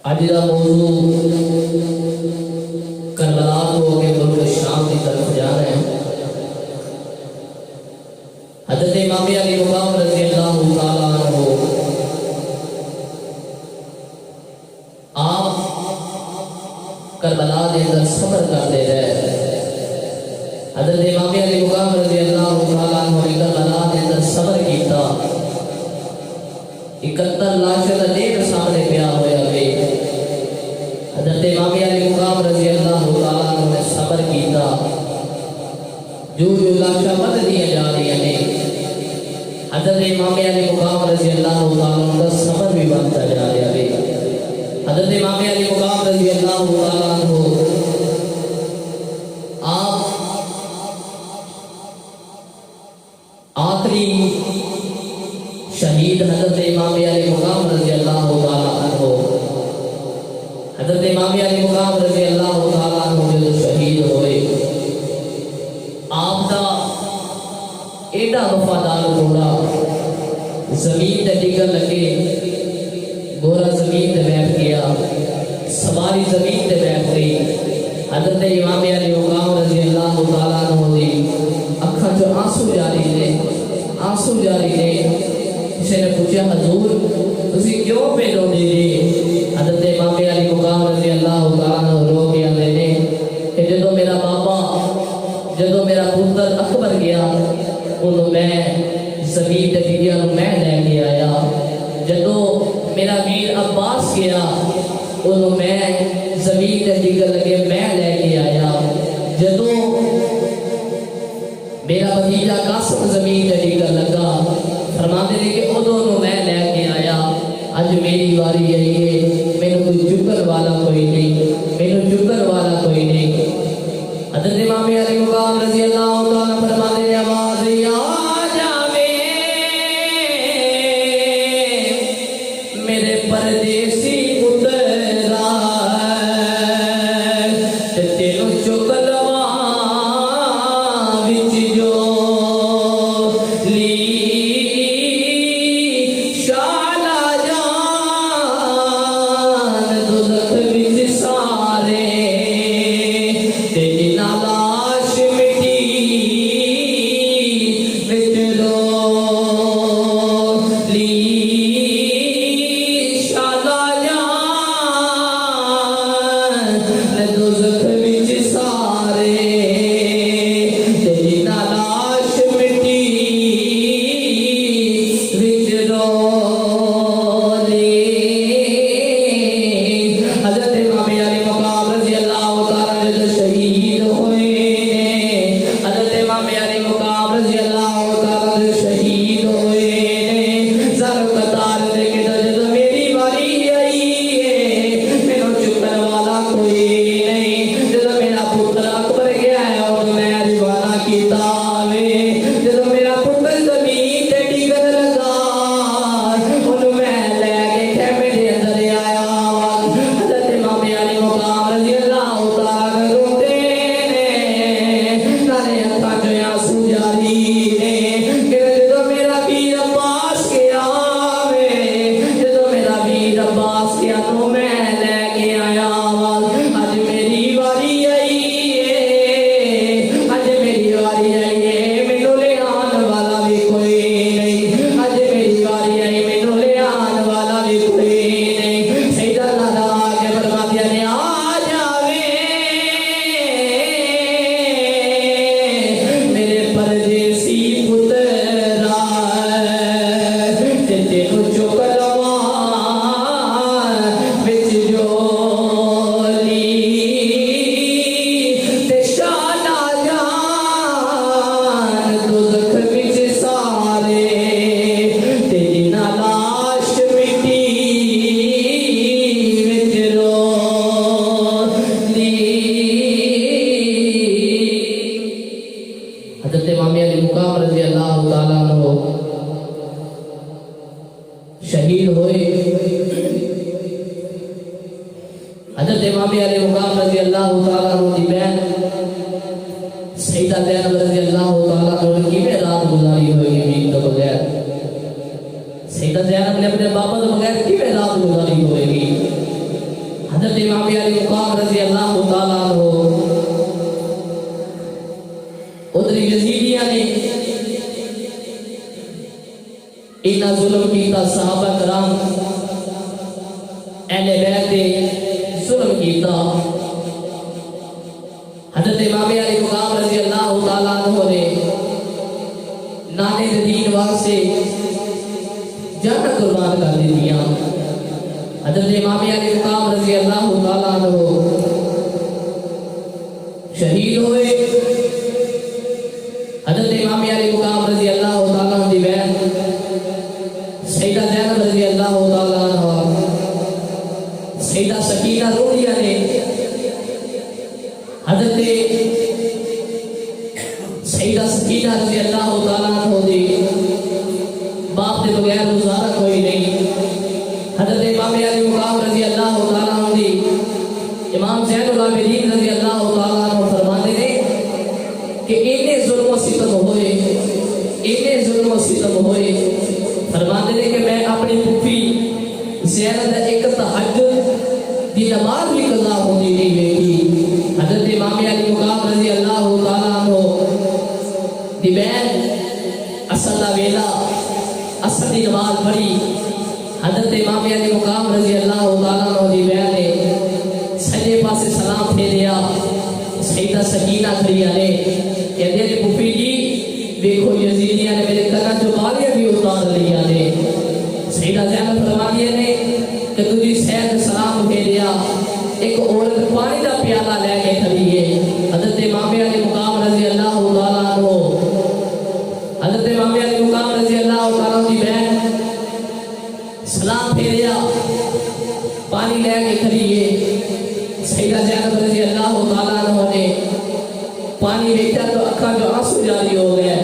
आज का मौजू करबला को के मुल्क शाम की तरफ जा रहे हैं। हज़रत इमाम अली मुक़ाम रज़ी अल्लाह तआला अन्हु आप करबला के अंदर सब्र करते रहे। हज़रत इमाम अली मुक़ाम रज़ी अल्लाह तआला अन्हु ने करबला के अंदर सब्र किया। 71 लाशों का ढेर सामने पिया होया वे। हज़रत इमाम अली मुक़ाम रज़ी अल्लाह तआला अन्हु ने सब्र किया। जो लाशा बढ़दियां जा रही हैं, हज़रत इमाम अली मुक़ाम रज़ी अल्लाह तआला अन्हु का सब्र भी बढ़ता जा रहा है। हज़रत इमाम अली मुक़ाम रज़ी अल्लाह तआला अन्हु आप आखिरी शहीद हज़रत इमाम अली मुक़ाम रज़ी अल्लाह तआला अन्हु, हज़रत इमाम अली मुक़ाम रज़ी अल्लाह तआला अन्हु जो शहीद हुए, आपका एडा वफादार घोड़ा जमीन ते डिगन लगे। घोड़ा जमीन ते बैठ गया, सवारी जमीन ते बैठ गई। हज़रत इमाम अली मुक़ाम रज़ी अल्लाह तआला अन्हु दी अखां चों आंसू जारी ने, आंसू जारी ने। किसी ने पूछा, हजूर तुसी क्यों पे रोंदे जी? हज़रत इमाम अली मुक़ाम रज़ी अल्लाह तआला अन्हु रो के आंदे ने कि जदों मेरा बाबा, जदों मेरा पुत्र अकबर गया, उन्होंने मैं ज़मीन ते डिगिया मैं लैके आया। जदों मेरा वीर अब्बास गया, उन्होंने मैं ज़मीन ते डिगन लगे मैं लैके आया। जदों मेरा भतीजा कासिम ज़मीन ते डिगन लगा, फरमाते ने कि उदों मैं लैके आया। अज मेरी वारी आई है, मैनू कोई चुकन वाला कोई नहीं, मैनू चुकन वाला कोई नहीं। हज़रत इमाम अली मुक़ाम रज़ी अल्लाह तआला फरमाते ने, आवाज़ आ जावे मेरे परदेसी पुत्रा, ते तेनू चुक लवां विच जो ली शाला जान दुज़ख विच सारे, ते जिन्ना लाश मिट्टी विच ली शाला जान दुज़ख विच सारे, ते जिन्ना लाश मिट्टी विच ली। हज़रत इमाम अली मुक़ाम रज़ी अल्लाह तआला जो शहीद हुए, हज़रत इमाम अली मुक़ाम रज़ी अल्लाह तआला जो शहीद हुए, सर कतार दे के जदों मेरी बारी आई है, मैनू चुकन वाला कोई नहीं। जदों मेरा पुत्र अकबर गया है और मैं दीवाना कीता वे, जदों मेरा पुत्र ज़मीन ते डिगन लगा, उन्होंने मैं लैके खेमे दे अंदर आया। हज़रत इमाम अली मुक़ाम रज़ी अल्लाह तआला रोते ने, नाले अखां चों आंसू जारी ने कि जदों मेरा वीर अब्बास गया वे, जदों मेरा वीर अब्बास गया तो मैं लैके आया। अज मेरी वारी आई है, अज मेरी वारी आई है, मैनू ले आन वाला भी कोई नहीं। अज मेरी वारी आई, मैनू ले आन वाला भी कोई नहीं। सैयदा नादा के फरमातिया ने, आ जावे मेरे परदेसी पुत्रा, ते तेनू चुक लवां विच जो ली, ते शाला जान दुज़ख विच सारे, ते जिन्ना लाश मिट्टी विच ली। हज़रत इमाम अली मुक़ाम रज़ी अल्लाह तआला अन्हु शहीद हुए। हज़रत इमाम अली मुक़ाम रज़ी अल्लाह तआला अन्हु की बहन सैयदा ज़ैनब रज़ी अल्लाह तआला अन्हु ने किवें रात गुजारी होगी मीर तो बगैर? सैयदा ज़ैनब ने अपने बाबा के बगैर किवें रात गुजारी होगी? इमाम अली मुकाम रजी अल्लाह तआला अन्हु उधर यजीदियां ने इतना जुल्म किया, सहाबा कराम अहले बैत ने जुल्म किया। हजरत इमाम अली मुकाम रजी अल्लाह तआला अन्हु ने नाने दीन वास्ते जान कुर्बान कर दिया। हजरत इमाम अली मुकाम रजी अल्लाह तआला अन्हु शहीद हुए। हजरत इमाम अली मुकाम रजी अल्लाह तआला अन्हु दी बहन सैयदा ज़ैनब रजी अल्लाह तआला अन्हा, सैयदा सकीना रूहिया ने हजरत सैयदा सकीना रजी अल्लाह तआला अन्हा दी बाप के बगैर गुजारा कोई नहीं। हजरत इमाम अली मुकाम रजी अल्लाह तआला अन्हु दी इमाम ज़ैनुल आबिदीन रजी अल्लाह तआला अन्हु फरमाते ने कि इन्ने जुल्म व सितम होए, इन्ने जुल्म व सितम होए। फरमाते ने कि मैं अपनी फूफी ज़ैनब दा एक तहज्जुद दी नमाज भी कज़ा होती नहीं देखी। हजरत इमाम अली मुकाम रजी अल्लाह तआला अन्हु दी बहन असर दा वेला असर दी नमाज पढ़ी। हजरत इमाम अली मुकाम रजी अल्लाह तआला अन्हु दी बहन ने सजे पासे सलाम फेरिया। सैयदा सकीना खड़िया ने कहते ने फूफी जी देखो यजीदियां ने मेरे कन्ना जो बालियां भी उतार लिया ने। सैयदा ज़ैनब फरमाती ने कि तुझी सैद सलाम फेरिया, एक औरत पानी का प्याला लेके खड़ी है। हजरत इमाम अली मुकाम रजी अल्लाह तआला अन्हु हजरत इमाम अली मुकाम रजी अल्लाह तआला दी बहन सलाम फेरिया, पानी लेके खड़ी है। सैयदा ज़ैनब रजी अल्लाह तआला अन्हु ने पानी देखा तो अखा जो आंसू जारी हो गए,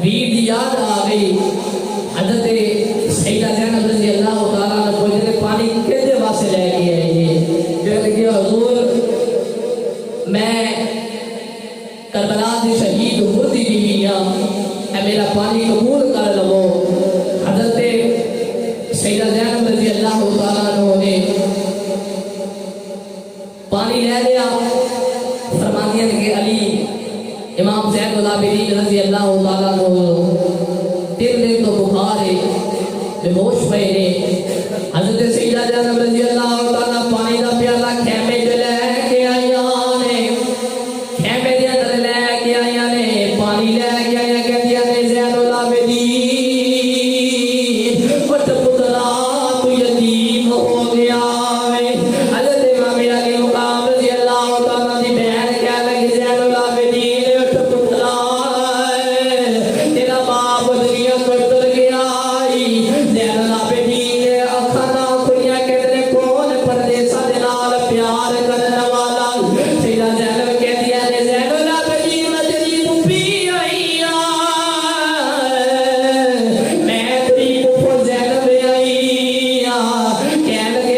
वीर की याद आ गई। हजरत सैयदा ज़ैनब रजी अल्लाह तआला अन्हा पूछते पानी किहदे वास्ते लेके आए ये? कहने लगे हुजूर मैं करबला दी शहीद हुर्दी बीवी हां, ए मेरा पानी कबूल कर लवो। हजरत सैयदा ज़ैनब रजी अल्लाह तआला अन्हा ने पानी ले लिया। फरमाती हैं कि अली इमाम ज़ैनुल आबिदीन रजी अल्लाह तआला अन्हु 3 दिन तो बुखार है, बेहोश पे ने। हजरत सैयदा ज़ैनब रजी अल्लाह तआला पानी का प्याला खेमे च लेके आईया ने, खेमे दे अंदर लेके आईया ने, पानी लेके आईया। कहदियां ने ज़ैनुल आबिदीन उठ पुत्रा तू यतीम हो गया है। हजरत इमाम अली मुकाम रजी अल्लाह तआला दी बहन कह लगी ज़ैनुल आबिदीन उठ पुत्रा तेरा बाप दुनिया को उतर गया। ज़ैनुल आबिदीन अखा ना खुलिया कहते कौन परदेसा दे नाल प्यार करने वाला। सैयदा ज़ैनब कहदियां ने ज़ैनुल आबिदीन तेरी फूफी आई आ, मैं तेरी फूफो ज़ैनब आई आ। कह लगे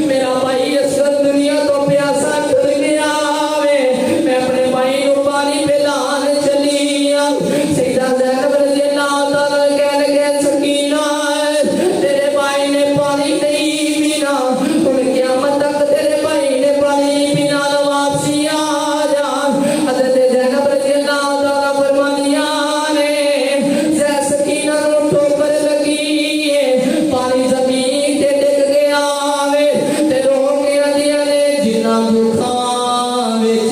मेरा भाई असगर दुनिया तो प्यासा टुर गया वे मैं अपने भाई को पानी पिलाने चली सैयदा ज़ैनब रज़ी अल्लाह तआला कहने लगे सकीना तेरे भाई ने पानी नहीं पीना उन क़यामत तक तेरे भाई ने पानी पीना तो वापसी आ जा हज़रत ज़ैनब रज़ी अल्लाह तआला फरमादियां ने सकीना को ठोकर लगी पानी जमीन ते डिग गया वे ते रो के आंदियां ने जिन्ना दुखां विच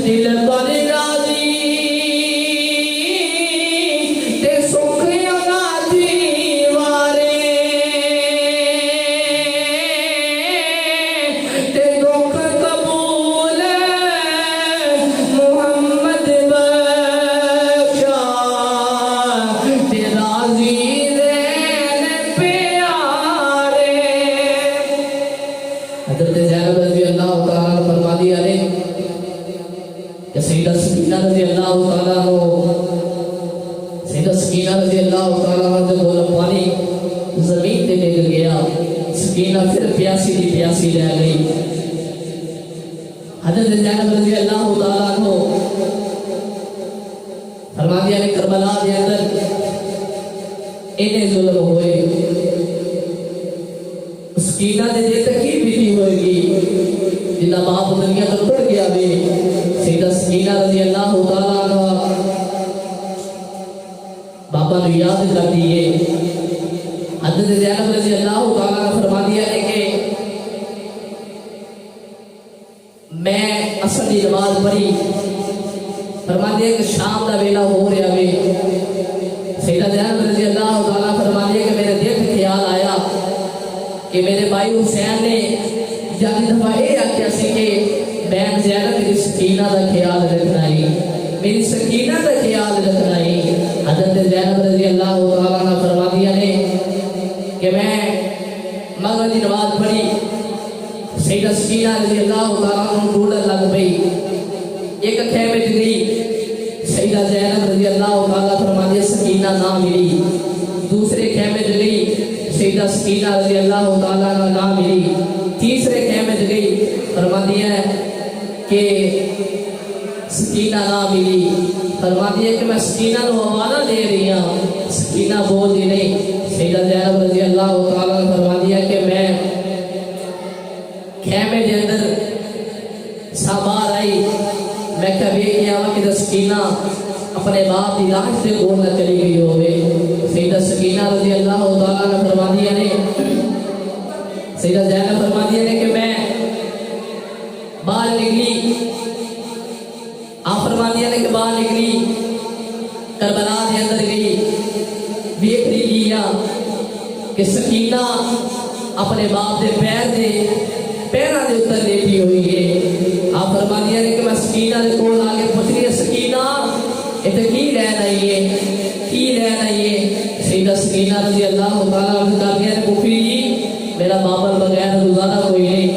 दिल पर राज़ी ते सुख अगाधी वारे ते दुख कबूल मुहम्मद बख्शा ते राज़ी ज़ैन प्यारे हज़रत ज़ैनब रज़ी अल्लाह तआला फरमा दिया ने कि सैयदा सकीना रज़ी अल्लाह तआला को सैयदा सकीना रज़ी अल्लाह तआला जो बोला पानी जमीन पे डिग गया सकीना फिर प्यासी दी प्यासी रह गई हज़रत ज़ैनब रज़ी अल्लाह तआला को फरमा दिया ने करबला के अंदर इन्हें जुल्म हुए सकीना दे जे तकी बीती होगी जिन्ना बाप दुनिया तो टुट गया वे सैयदा सकीना रज़ी अल्लाह तआला का बाबा ने याद कर दिए हज़रत ज़ैनब रज़ी अल्लाह तआला ने फरमा दिया है कि मैं असर की नमाज पढ़ी फरमा दिया कि शाम का वेला हो रहा वे सैयदा ज़ैनब रज़ी अल्लाह तआला फरमा दिया कि मेरे दिल में ख्याल आया कि मेरे भाई हुसैन ने जानी दफा ये आख्या सी कि बहन ज़ैनब मेरी सकीना का ख्याल रखना ही मेरी सकीना का ख्याल रखना ही हज़रत ज़ैनब रज़ी अल्लाह तआला ने फरमा दिया ने कि मैं मगरिब की नमाज पढ़ी सैयदा सकीना रज़ी अल्लाह तआला को ढूंढन लग पई एक खेमे में गई सैयदा ज़ैनब रज़ी अल्लाह तआला फरमा दिया सकीना ना मिली दूसरे खेमे में गई सैयदा सकीना रज़ी अल्लाह तआला ना मिली तीसरे खेमे में गई फरमा दिया कि सकीना ना मिली फरमा दिया कि मैं सकीना को हवाला दे रही हूँ सकीना बोल दी नहीं सैयदा ज़ैनब रज़ी अल्लाह तआला ने फरमा दिया कि मैं खेमे के अंदर बाहर आई मैं कभी क्या कि सकीना अपने बाप की लाश से गोल न चली गई होवे सैयदा सकीना रज़ी अल्लाह तआला ने फरमा दिया ने सैयदा ज़ैनब फरमा दिया ने कि मैं बाहर निकली आप फरमा दिया ने कि बाहर निकली करबला के अंदर गई देख लिया कि सकीना अपने बाप के पैरों के ऊपर लेटी हुई है आप फरमा दिया ने कि मैं सकीना के कोल आके पूछ रही है सकीना इतने की लैन आई है की लैन आई है सैयदा सकीना रज़ी अल्लाह तआला कर दिया ने पुफी जी मेरा बाबा बगैर गुजारा कोई नहीं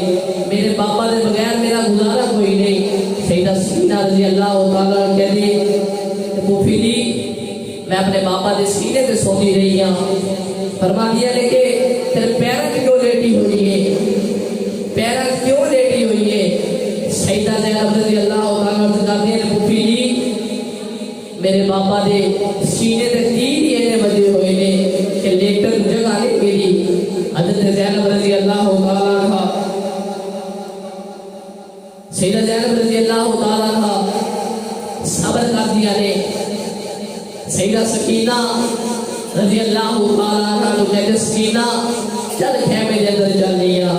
मेरे पापा के बगैर मेरा गुजारा कोई नहीं सैयदा सकीना रज़ी अल्लाह तआला कहती पुफी जी मैं अपने पापा के सीने पे सोती रही हाँ फरमा दिया ने कि तेरे पैरों क्यों लेटी हुई है पैरों क्यों लेटी हुई है सैयदा ज़ैनब रज़ी अल्लाह तआला कहती है पुफी जी मेरे पापा के सीने ते तीर इन्ने बजे हुए ने कि लेटन जगह नहीं मिली हज़रत ज़ैनब रज़ी अल्लाह तआला सैयदा ज़ैनब रज़ी अल्लाह तआला सब्र कर दिया ने सैयदा सकीना रज़ी अल्लाह तआला तो कहते सकीना चल खेमे के अंदर चल लिया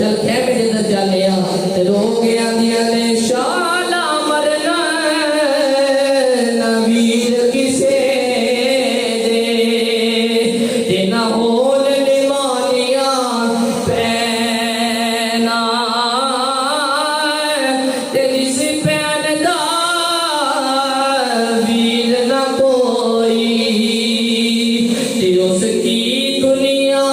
चल खेमे के अंदर चल लिया ते रो गया दिया ने शाला मरना नवीर किसे दे तेना होल निमानिया पैना तेरी से पैन दा वीर ना कोई ते उसकी दुनिया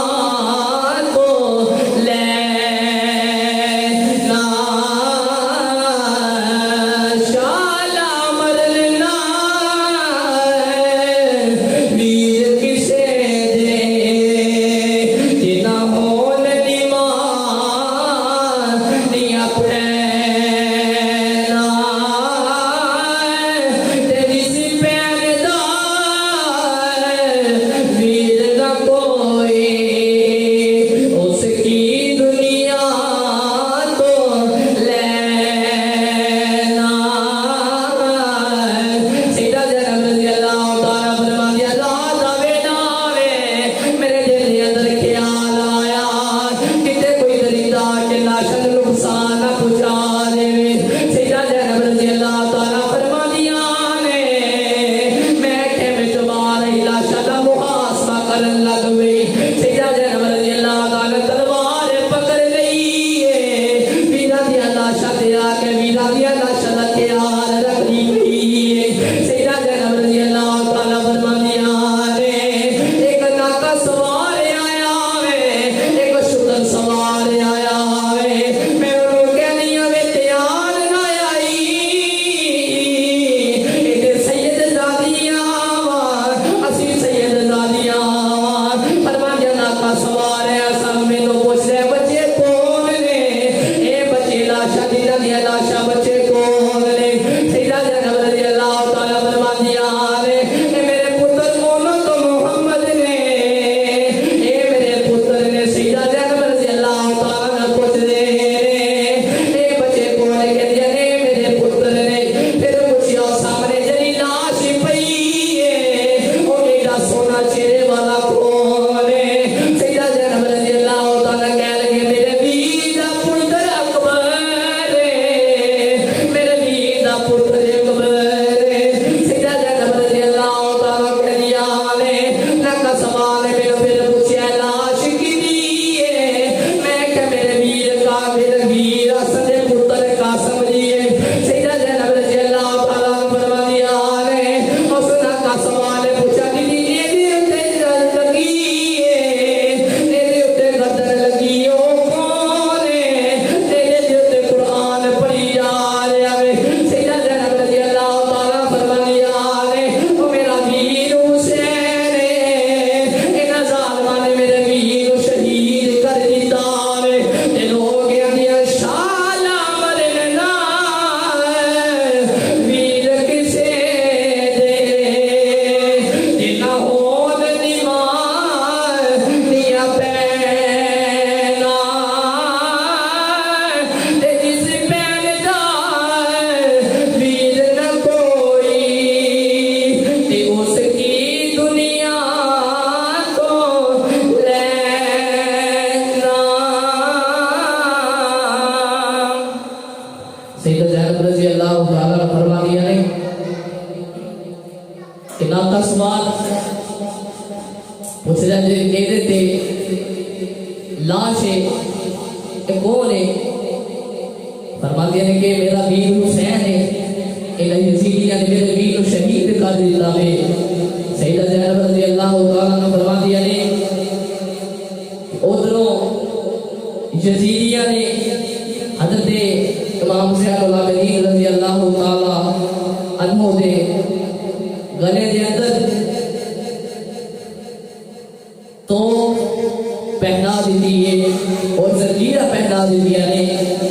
मेरे वीर हसन दे पुत्र कासिम जी सैयदा ज़ैनब रज़ी अल्लाह तआला अन्हा फरमादिया ने उसना कासिम वाले पूछा कि एदे उत्ते लगी एदे उत्ते गर्दन लगी ओ कौन है एदे उत्ते कुरान पढ़ी जा रहा है सैयदा ज़ैनब रज़ी अल्लाह तआला फरमादिया ने ओ मेरा वीर हुसैन इन्हां ज़ालिमां ने मेरे वीर को शहीद कर दिता रे ते लोग आंदियां शाला मरन ना वीर किसे दे जिन्ना होन निमान दिया पैना ते जिस पैन दा वीर न कोई ते उसकी दुनिया को लेना सैयदा ज़ैनब रज़ी अल्लाह तआला फरमा दिया ने कि ना का सवाल पूछ रहा जे एदे ते लाश है ये कौन है फरमा दिया ने कि मेरा वीर हुसैन है इन्हें यजीदियां ने मेरे वीर को शहीद कर दिता है सैयदा ज़ैनब रज़ी अल्लाह तआला ने फरमा दिया ने उधरों यजीदियां ने हज़रत इमाम ज़ैनुल आबिदीन रज़ी अल्लाह तआला अन्हु दे गले दे अंदर तो पहना दी है और जंजीरा पहना दी ने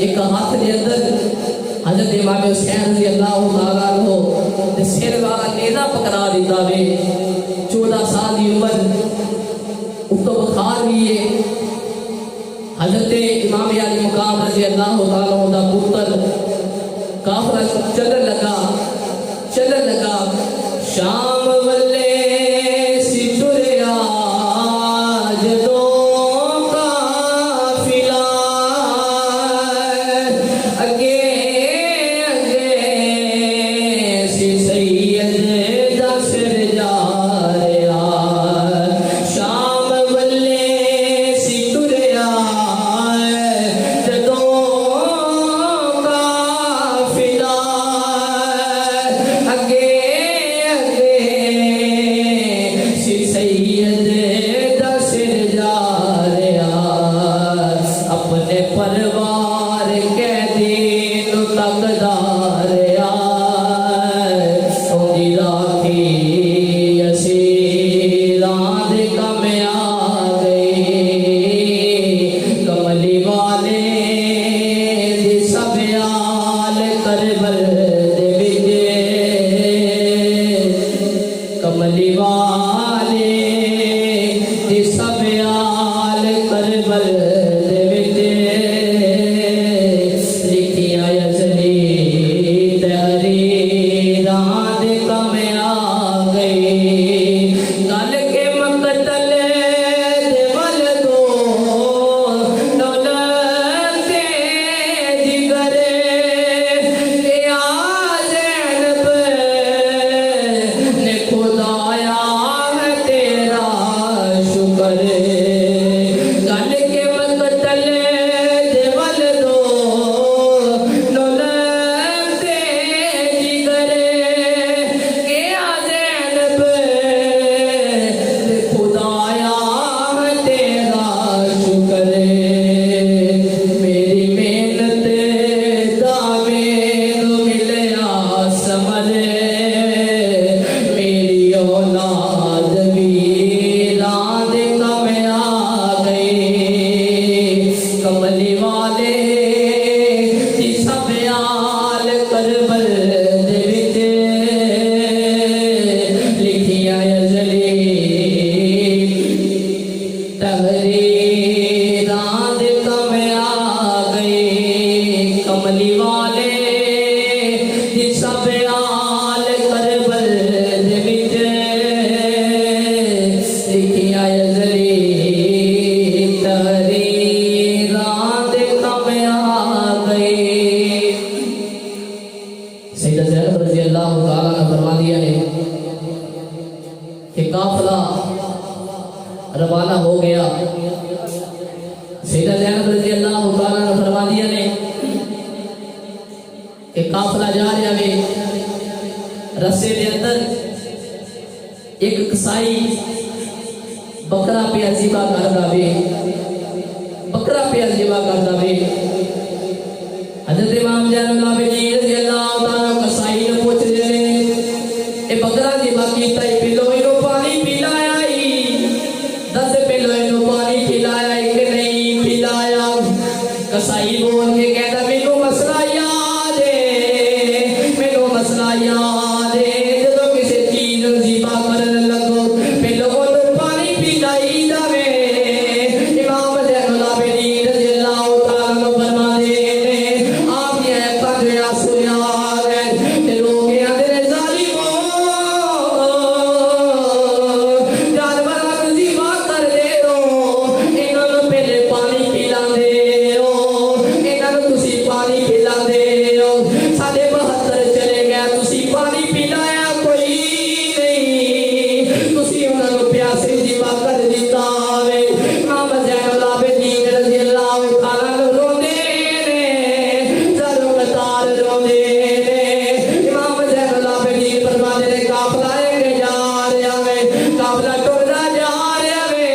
एक हाथ के अंदर हजरत इमाम हुसैन रज़ी अल्लाह तआला अन्हु ते सिर वाला नेज़ा पकड़ा दिता वे 14 साल की उम्र उतो बुखार भी है हजरत इमाम अली मुकाम रज़ी अल्लाह तआला दा पुत्र काफिला चलन लगा शाम वल्ले सितुरिया जदों काफिला अगे अगे सी सैयद दा सिर जा रहा शाम वल्ले सितुरिया जदों काफिला अगे सैयद दा सिर जा रहा अपने परिवार के दीन तकदार ओदी राखी असीरां दे कम आ गई कमली वाले दी सब आल करबल दे विच कमली वाले दी सब आल करबल दे विच लिखिया यज़ली तहरीरां दे कम आ गई गल के मकतल दे वल दो दौलत जिगर के आ ज़ैनब ने खुदाया है तेरा शुक्र गल के मकतल दे वल दो दौलत जिगर के आ ज़ैनब ने खुदाया है तेरा शुक्र मेरी मेहनत दा मैनू मिलया समर मेरी औलाद वीरां दे कम आ गई कमली वाले दी सब आल करबल दे विच लिखिया यज़ली तहरीरां दे कम आ गई कमली वाले दी सब आल करबल दे विच लिखिया यज़ली तहरीरां दे कम आ रस्से के अंदर एक कसाई बकरा पे अजीबा करदा वे, बकरा पे अजीबा करदा वे। हजरत इमाम ज़ैनुल आबिदीन रज़ियल्लाहु ताला कसाई ने पूछ रहे ए बकरा जीबा कीता पिलो इनो पानी पिलाया ही, दस पिलो इनो पानी पिलाया कि नहीं पिलाया। कसाई बोल के कहता मेनू मसला याद है, मेनू मसला याद है। जदों किसी चीज नूं ज़िबा करन लगो पहलो ओनू पानी पिलाई जावे। इमाम ज़ैनुल आबिदीन रज़ियल्लाहु ताला अन्हु फरमाते ने आप ये कदया सुनिया है ते लोग आंदे जालिमो जानवरां नूं ज़िबा कर दे हो, इन्हां नूं पहले पानी पिलांदे हो, इन्हां नूं तुसीं पानी पिलांदे हो। साडे 72 चले गए तुसीं पानी पिलाया कोई नहीं, तुसीं उन्हां नूं प्यासे ज़िबा कर दिता वे। इमाम ज़ैनुल आबिदीन रज़ियल्लाहु ताला अन्हु रोंदे ने, ज़रो कतार रोंदे ने। इमाम ज़ैनुल आबिदीन फरमाते ने काफिला लेके जा रहा वे, काफिला टुरदा जा रहा वे।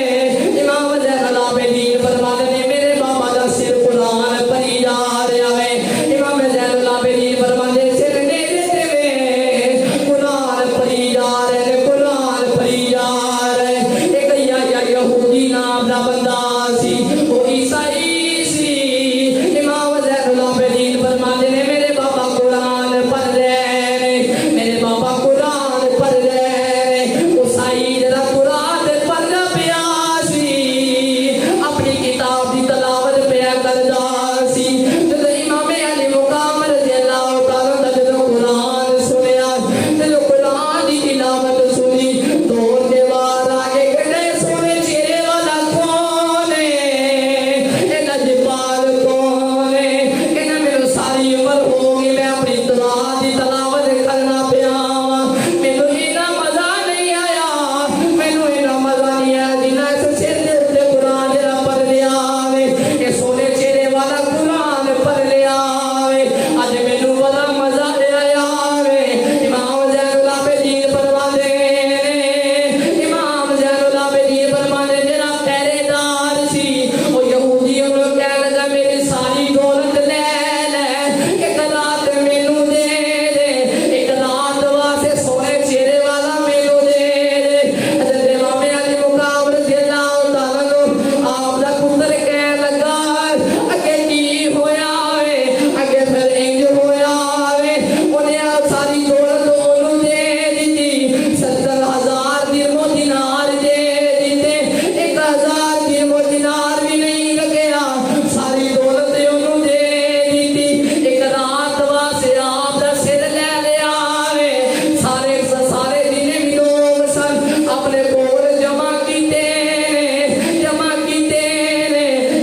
इमाम ज़ैनुल आबिदीन फरमाते ने मेरे बाबा दा सिर कुरान पढ़ी जा रहा वे। इमाम ज़ैनुल आबिदीन फरमाते सिर नेड़े ते वे, कुरान पढ़ी जा रहे ने, कुरान पढ़ी जा रहे। एक यहूदी नाम दा बंदा सी, वो ईसाई सी। इमाम ज़ैनुल आबिदीन फरमाते ने मेरे बाबा कुरान पढ़ रहे ने, मेरे बाबा कुरान पढ़ रहे ने। ईसाई जरा कुरान पढ़दा पिया सी, अपनी किताब दी तलावत पिया करदा सी। जदों इमाम अली मुकाम रज़ियल्लाहु ताला दा जदों कुरान सुनिया, जदों कुरान दी तिलावत सुनी, दौड़ के बाहर आके कहते सोने चेहरे वाला कौन है, इन्हां जबाल कौन है। कहना मेनू सारी उम्र हो गई मैं अपनी कुरान दी तलावत करना पिया वां, मैनू इन्ना मजा नहीं आया, मैनू इन्ना मजा नहीं आया जिन्ना इस सिर दे उत्ते कुरान जरा पढ़ लिया वे। ये सोने चेहरे वाला कुरान पढ़ लिया वे, अज मैनू बड़ा मजा आया वे। इमाम ज़ैनुल आबिदीन फरमाते ने, इमाम ज़ैनुल आबिदीन फरमाते जरा पहरेदार सी ओ यहूदी ओनू कह लगा मेरी सारी दौलत ले ले, एक रात मैनू दे दे, एक रात वास्ते सोने चेहरे वाला मैनू दे दे। हज़रत इमाम अली मुकाम रज़ियल्लाहु ताला अन्हु आप दा पुत्र कह लगा अगे की होया वे, अगे फिर इंज होया वे। उन्हें सारी दौलत ओनू दे दी, 70,000 दिरहम दिनार दे दिते, 1,000 दिरहम दिनार भी नहीं लगया, सारी दौलत ओनू दे दी। एक रात वास्ते आप दा सिर ले लिया वे। सारे सारे जिन्ने भी लोग सन अपने कोल जमा कीते ने।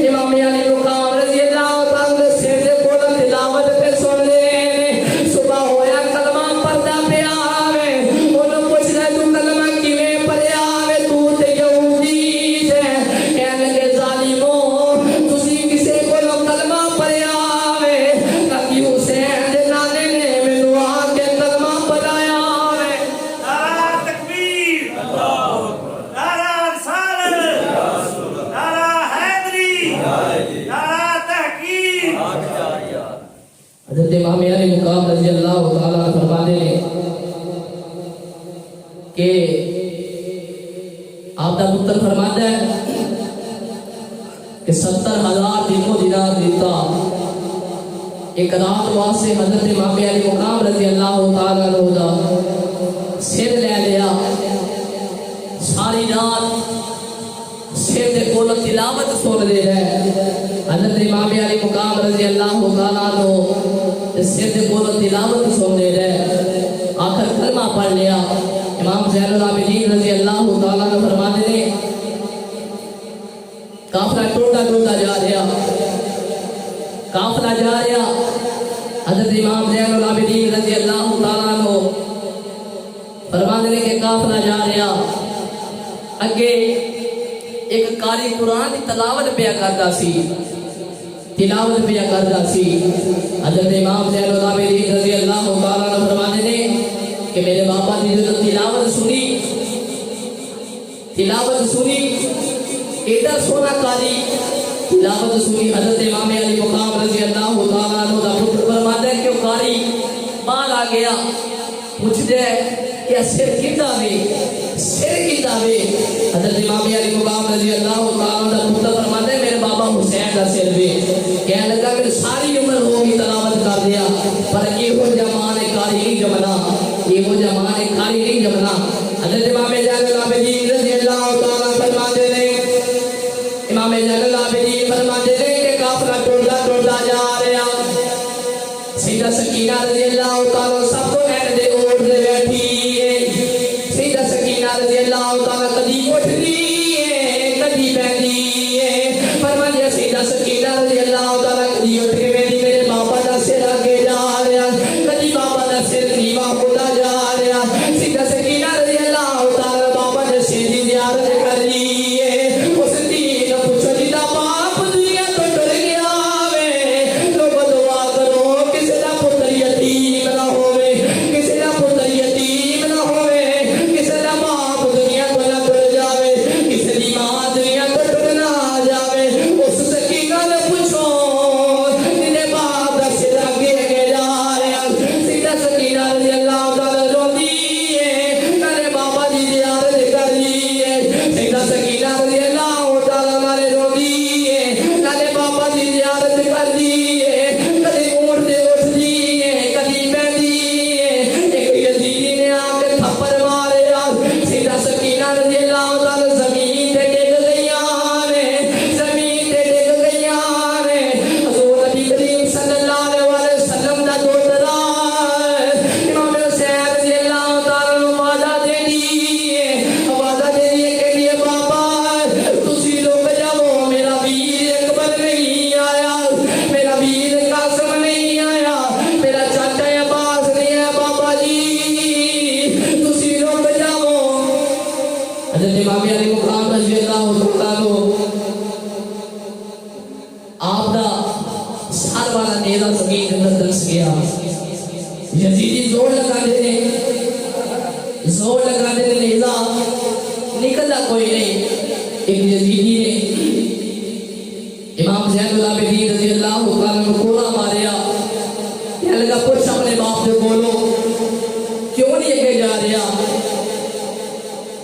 इमाम अली मुकाम रज़ियल्लाहु ताला दे सिर दे कोल तिलावत पे सुन ले ने। सुबह होया कलमा पढ़दा पिया वे, ओनू पुछदा तू कलमा किवें पढ़िया वे, तू ते यहूदी है। कहन लगे ज़ालिमो तुसीं किसे कोलों कलमा पढ़िया वे, ताकि हुसैन दे नाने ने मैनू आके कलमा पढ़ाया वे। नारा तकबीर, नारा रिसालत, नारा हैदरी, नारा तहकीक। हज़रत इमाम अली मुकाम रज़ियल्लाहु ताला अन्हु फरमाते ने कि आप दा पुत्र फरमाता है कि 70,000 दिरहम दिनार दिता, एक रात वास्ते हज़रत इमाम अली मुकाम रज़ियल्लाहु ताला अन्हु दा सिर ले लिया। सारी रात सिर दे कोल तिलावत सुन दे रहे। हज़रत इमाम अली मुकाम रज़ियल्लाहु ताला अन्हु सिर दे कोल तिलावत सुन दे रहे, आखिर कलमा पढ़ लिया। इमाम ज़ैनुल आबिदीन रज़ियल्लाहु ताला अन्हु फरमाते ने काफिला टूटा टूटा जा रहा, काफिला जा रहा। हज़रत इमाम ज़ैनुल आबिदीन रज़ियल्लाहु ताला अन्हु फरमाते ने कि काफिला जा रहा, अगे एक कारी कुरान की तलावत पिया करता सी, तिलावत पिया करता सी। हज़रत इमाम ज़ैनुल आबिदीन रज़ियल्लाहु ताला अन्हु फरमाते ने कि कि मेरे बाबा ने जो तिलावत सुनी इधर सोना कारी तिलावत सुनी हजरत इमाम अली मुकाम रजी अल्लाह तआला अन्हु दा पुत्र फरमाता है कि कारी बाहर आ गया पूछदे कि सिर किदा वे हजरत इमाम अली मुकाम रजी अल्लाह तआला दा पुत्र फरमाता है मेरे बाबा हुसैन दा सिर वे कह लगा मेरी सारी उम्र होगी तिलावत कर दिया पर एहो जमाने कारी नहीं जमना हजरत इमाम ज़ैनुल आबिदीन रज़ी अल्लाह तआला फरमाते ने इमाम ज़ैनुल आबिदीन फरमाते ने कि काफिला टुरदा जा रहा सैयदा सकीना रज़ी अल्लाह तआला सब तो एंड दे ओट दे बैठी है सैयदा सकीना रज़ी अल्लाह तआला कदी उठदी है कदी बैठी है फरमाते सैयदा सकीना रज़ी अल्लाह तआला कदी उठ के बैठी मेरे बाबा दा सिर आगे जा रहा कदी बाबा दा सिर नीवा होता जा रहा सैयदा सकीना रज़ी अल्लाह तआला बाबा ने सिर दी ज़ियारत कर ली है उस दिन पूछो जिदा बाप दुनिया तो डर गया वे लोग दुआ करो किसी दा पुत्र यतीम ना होवे किसी दा पुत्र यतीम ना होवे किसी दा बाप दुनिया तो ना डर जावे किसी दी मां दुनिया तो डर ना जावे उस सकीना ने पूछो जिदे बाप दा सिर आगे जा रहा सैयदा सकीना रज़ी अल्लाह तआला रोंदी है नाले बाबा दी ज़ियारत कर ली है सैयदा सकीना रज़ी अल्लाह तआला नाले रोंदी है नाले बाबा दी ज़ियारत कर ली है कदी उठदी है कदी बैठी है एक यजीदी ने आके थप्पड़ मारे सैयदा सकीना रज़ी अल्लाह तआला ज़मीन पे डिग गईयां ने हज़ूर नबी करीम सल्लल्लाहु अलैहि वसल्लम दा दोतरा इमाम हुसैन रज़ी अल्लाह तआला नु वादा दे दी के लिए बाबा तुसी रुक जाओ मेरा वीर अकबर नहीं आया मेरा वीर कासिम नहीं आया मेरा चाचा अब्बास नहीं है बाबा जी तुसी रुक जाओ हज़रत इमाम अली मुकाम रज़ी अल्लाह तआला आप दा सार वाला नेज़ा ज़मीन के अंदर दस गया यजीदी जोर लगा दे नेज़ा निकला कोई नहीं एक यजीदी ने इमाम ज़ैनुल आबिदीन रज़ी अल्लाह तआला को कोला मारिया कहने लगा पूछ अपने बाप से बोलो क्यों नहीं आगे जा रहा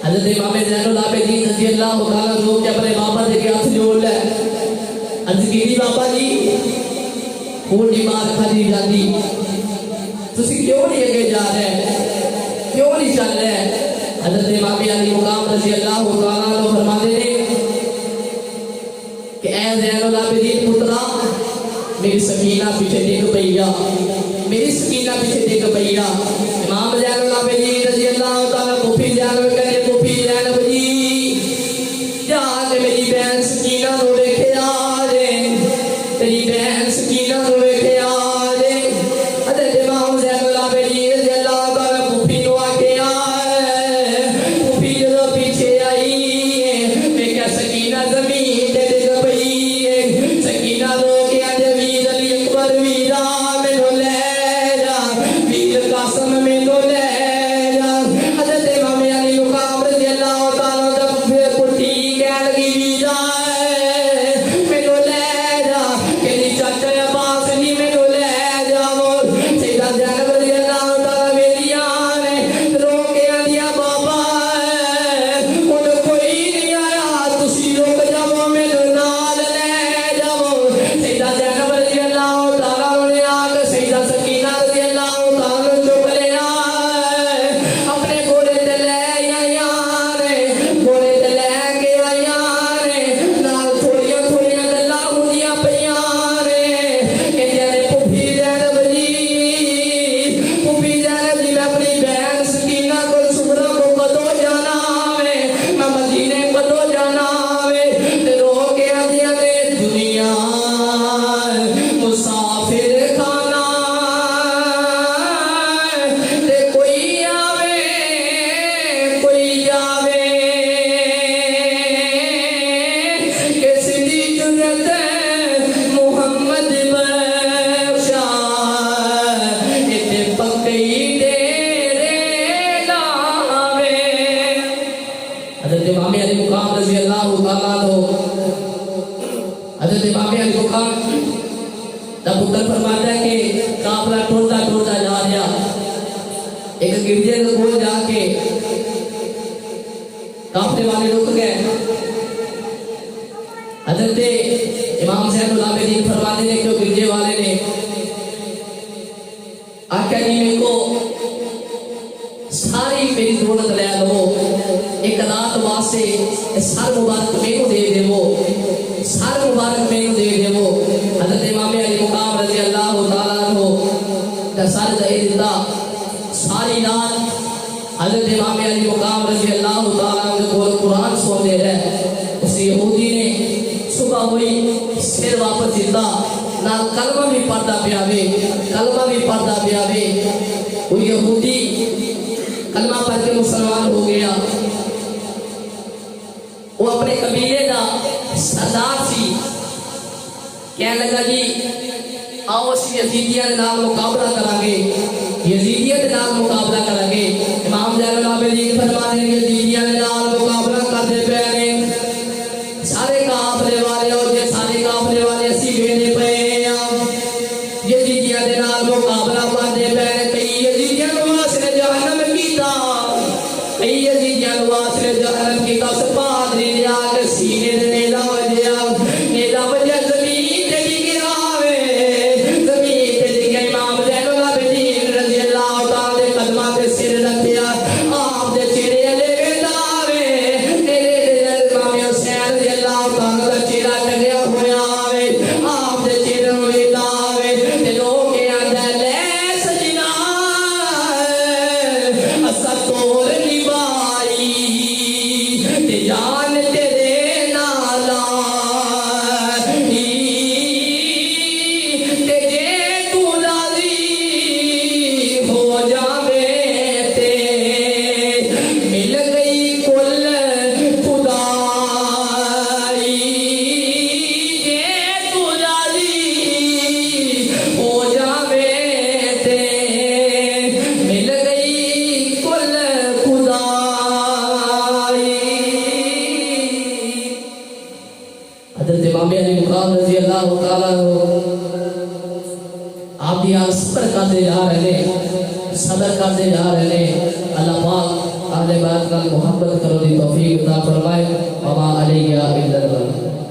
हज़रत इमाम ज़ैनुल आबिदीन रज़ी अल्लाह तआला रो के अपने बाबा से हाथ जोड़ ले अज़कीरी बाबा जी खून की मार खादी जाती तुसी क्यों नहीं आगे जा रहे क्यों नहीं चल रहे हज़रत इमाम अली मुकाम रज़ी अल्लाह तआला अन्हु फरमाते हैं कि ऐ ज़ैनुल आबिदीन पुत्रा मेरी सकीना पीछे डिग पईया इमाम ज़ैनुल आबिदीन रज़ी अल्लाह तआला फूफी ज़ैनब कहते फूफी ज़ैनब जी जाके मेरी बहन सकीना नु वेखे आ जे तेरी बहन सकीना नु वेखे आ जे हज़रत इमाम ज़ैनुल आबिदीन रज़ी अल्लाह तआला फूफी नु आके फूफी जो पीछे आई वेख्या सकीना ज़मीन ते डिग पई सकीना रो के आंदे वीर अली अकबर वीरा मैनू ले जा वीर कासिम मैनू ले जा हज़रत इमाम अली मुकाम रज़ी अल्लाह तआला दा पुट्टी कह लगी वीरा मैनू ले जा कहनी चाचा अब्बास नहीं तब पुत्र फरमाता है कि काफला टूटता टूटता जा रहा, एक गिरजे के कोल जाके काफले वाले रुक गए। हजरत इमाम ज़ैनुल आबिदीन फरमाते हैं कि गिरजे वाले ने आख्या जी मेरे को सारी मेरी दौलत ले लो, एक रात वास्ते सर मुबारक मैनू दे देवो, सर मुबारक मैनू दे देवो। हजरत इमाम अली मुकाम रज़ी अल्लाह तआला अन्हु दा सर दे दिता। सारी रात हजरत इमाम अली मुकाम रज़ी अल्लाह तआला अन्हु को कुरान सुनते रहे। उस यहूदी ने सुबह हुई सिर वापस दिता, ना कलमा भी पढ़ता पिया वे, कलमा भी पढ़ता पिया वे। वो यहूदी कलमा पढ़ के मुसलमान हो गया। वो अपने कबीले का सरदार सी, कहने लगा जी आओ असीं यजीदियां दे नाल मुकाबला करांगे, यजीदियां दे नाल मुकाबला करांगे। इमाम ज़ैनुल आबिदीन फरमाते हैं यजीदियां दे नाल मुकाबला करदे पे ने सारे काफले वाले, और जे सारे काफले वाले असीं वेंदे पे आ, यजीदियां दे नाल मुकाबला करदे पे ने। कई यजीदियां नूं वासिल जहन्नम कीता, कई यजीदियां नूं वासिल जहन्नम कीता। उस पादरी दे आके सीने दे नेला वजया, नेला वजया ज़मीन ते गिरा वे, ज़मीन ते गिरा। इमाम ज़ैनुल आबिदीन रज़ी अल्लाह तआला दे कदमां ते सिर रखया, आप दे चेहरे अले वेंदा वे, मेरे इमाम हुसैन रज़ी अल्लाह तआला दा चेहरा टंगिया होया वे, आप दे चेहरे नूं वेंदा वे। ते लोग आंदा ले सजना असा तोर निभाई ते जान तेरे नाल आई, ते जे तू राज़ी हो जावे ते मिल गई कुल खुदाई, जे तू राज़ी हो जावे ते मिल गई कुल खुदाई। हज़रत इमाम अली मुकाम रज़ी अल्लाह तआला आप भी यहाँ सब्र करते जा रहे हैं, सब्र करते जा रहे हैं। अल्लाह पाक अहले बैत का मोहब्बत करो दी तौफीक अता फरमाए। वमा अलैया इल्लल बलाग।